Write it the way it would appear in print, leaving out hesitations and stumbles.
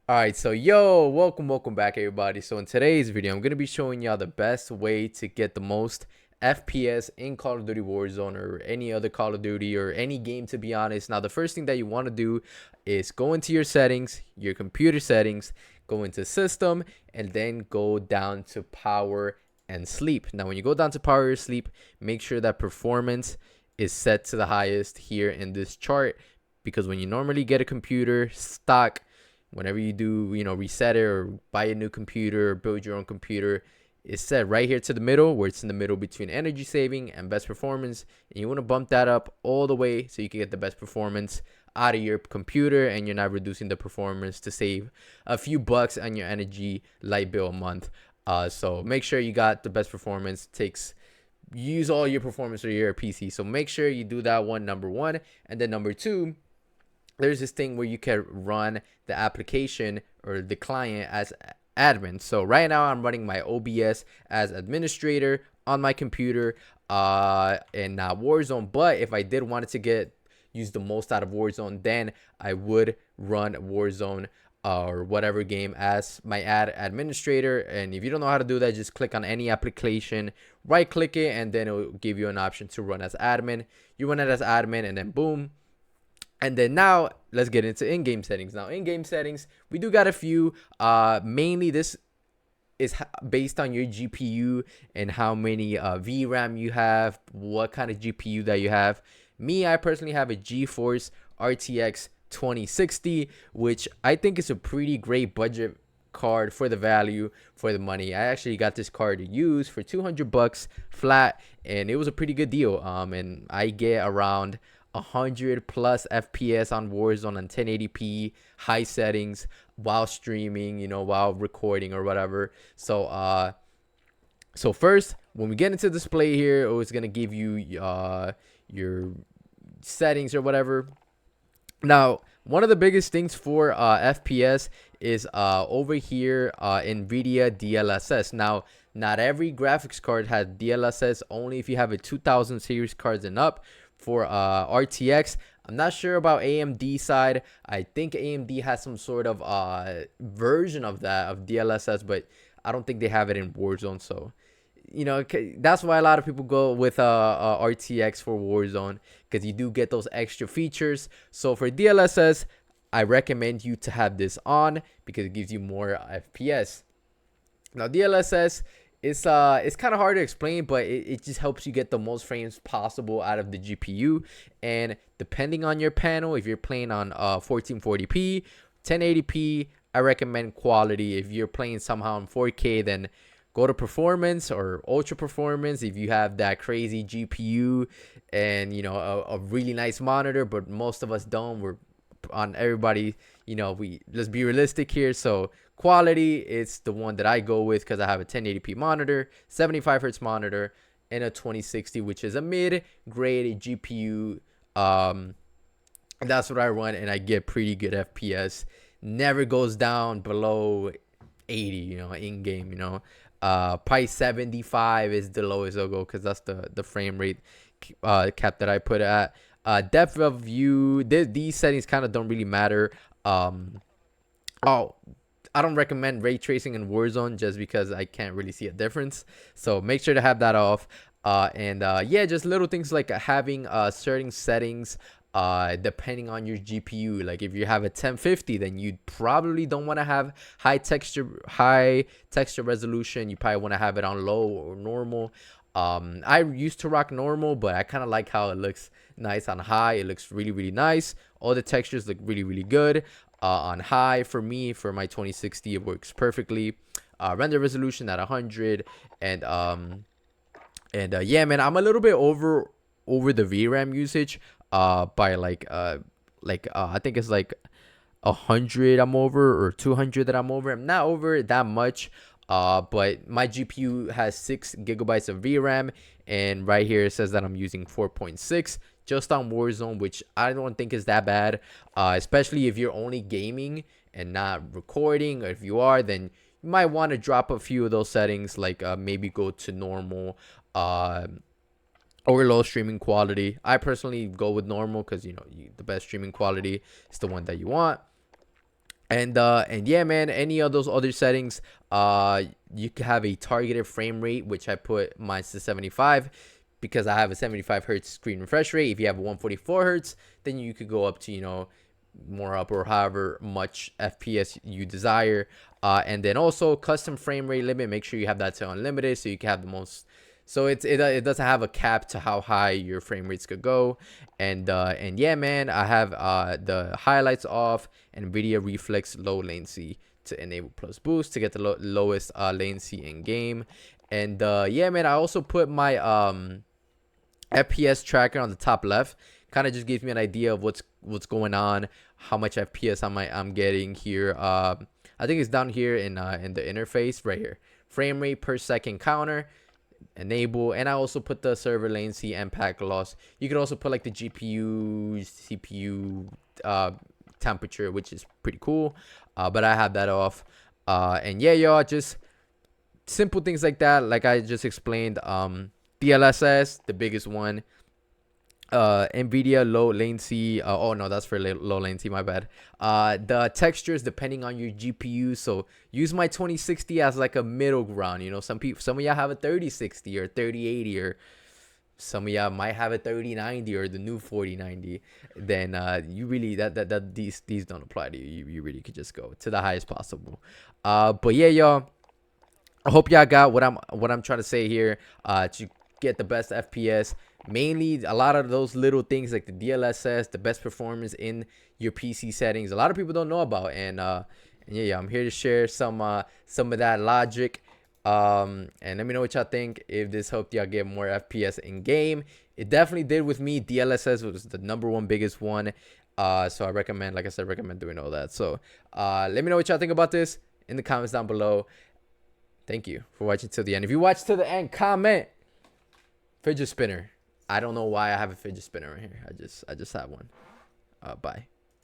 Alright, so yo, welcome back everybody. So in today's video, I'm going to be showing y'all the best way to get the most FPS in Call of Duty Warzone or any other Call of Duty or any game, to be honest. Now, the first thing that you want to do is go into your settings, your computer settings, go into system, and then go down to power and sleep. Now, when you go down to power or sleep, make sure that performance is set to the highest here in this chart, because when you normally get a computer stock, whenever you do, reset it or buy a new computer or build your own computer, it's set right here to the middle, where it's in the middle between energy saving and best performance. And you want to bump that up all the way so you can get the best performance out of your computer, and you're not reducing the performance to save a few bucks on your energy light bill a month. So make sure you got the best performance. Use all your performance for your PC. So make sure you do that one, number one. And then number two, there's this thing where you can run the application or the client as admin. So right now I'm running my OBS as administrator on my computer in Warzone. But if I did want it to use the most out of Warzone, then I would run Warzone or whatever game as my administrator. And if you don't know how to do that, just click on any application, right click it, and then it will give you an option to run as admin. You run it as admin, and then boom. And then now let's get into in-game settings. Now, in-game settings, we do got a few. Mainly this is based on your GPU and how many VRAM you have, what kind of GPU that you have. I personally have a GeForce RTX 2060, which I think is a pretty great budget card for the value for the money. I actually got this card to use for 200 bucks flat, and it was a pretty good deal. And I get around 100 plus FPS on Warzone on 1080p high settings while streaming, while recording or whatever. So first, when we get into display here, it's gonna give you your settings or whatever. Now, one of the biggest things for FPS is over here, NVIDIA DLSS. Now, not every graphics card has DLSS, only if you have a 2000 series cards and up. For RTX, I'm not sure about AMD side. I think AMD has some sort of version of that, of DLSS, but I don't think they have it in Warzone. So that's why a lot of people go with RTX for Warzone, because you do get those extra features. So for DLSS, I recommend you to have this on because it gives you more FPS. Now, DLSS, it's kind of hard to explain, but it just helps you get the most frames possible out of the GPU. And depending on your panel, if you're playing on 1440p, 1080p, I recommend quality. If you're playing somehow in 4K, then go to performance or ultra performance if you have that crazy GPU and a really nice monitor. But most of us don't. We're on everybody, let's be realistic here. So quality, it's the one that I go with because I have a 1080p monitor, 75 hertz monitor, and a 2060, which is a mid-grade GPU. That's what I run, and I get pretty good FPS. Never goes down below 80, in game. Probably 75 is the lowest I'll go, because that's the frame rate cap that I put at. Depth of view, these settings kind of don't really matter. I don't recommend ray tracing in Warzone just because I can't really see a difference. So make sure to have that off. Yeah, just little things like having certain settings depending on your GPU. Like if you have a 1050, then you probably don't want to have high texture resolution. You probably want to have it on low or normal. I used to rock normal, but I kind of like how it looks nice on high. It looks really, really nice. All the textures look really, really good on high. For me, for my 2060, it works perfectly. Render resolution at 100. Yeah, man, I'm a little bit over the VRAM usage by I think it's like 100 I'm over, or 200 that I'm over. I'm not over it that much. But my GPU has 6 gigabytes of VRAM, and right here it says that I'm using 4.6 just on Warzone, which I don't think is that bad, especially if you're only gaming and not recording. Or if you are, then you might want to drop a few of those settings, like maybe go to normal or low streaming quality. I personally go with normal because the best streaming quality is the one that you want. And yeah, man, any of those other settings, you can have a targeted frame rate, which I put mine to 75 because I have a 75 hertz screen refresh rate. If you have a 144 hertz, then you could go up to, you know, more up or however much FPS you desire. And then also custom frame rate limit, make sure you have that to unlimited so you can have the most. So it doesn't have a cap to how high your frame rates could go. And yeah, man, I have the highlights off and video reflex low latency to enable plus boost to get the lowest latency in game. And yeah, man, I also put my FPS tracker on the top left. Kind of just gives me an idea of what's going on, how much FPS I'm getting here. I think it's down here in the interface right here. Frame rate per second counter, enable, and I also put the server latency and packet loss. You could also put like the GPU, CPU temperature, which is pretty cool. But I have that off. And yeah, y'all, just simple things like that. Like I just explained, DLSS, the biggest one. Nvidia low latency. Oh no, that's for low latency, my bad. The textures depending on your GPU, so use my 2060 as like a middle ground. You know, some of y'all have a 3060 or 3080, or some of y'all might have a 3090 or the new 4090. Then you really these don't apply to you. You really could just go to the highest possible. But yeah, y'all, I hope y'all got what I'm trying to say here. To get the best FPS, mainly a lot of those little things like the DLSS, the best performance in your PC settings, a lot of people don't know about. And yeah, I'm here to share some of that logic. And let me know what y'all think, if this helped y'all get more FPS in game. It definitely did with me. DLSS was the #1 biggest one. So I recommend, like I said, recommend doing all that. So let me know what y'all think about this in the comments down below. Thank you for watching till the end. If you watch to the end, comment fidget spinner. I don't know why I have a fidget spinner right here. I just have one. Bye.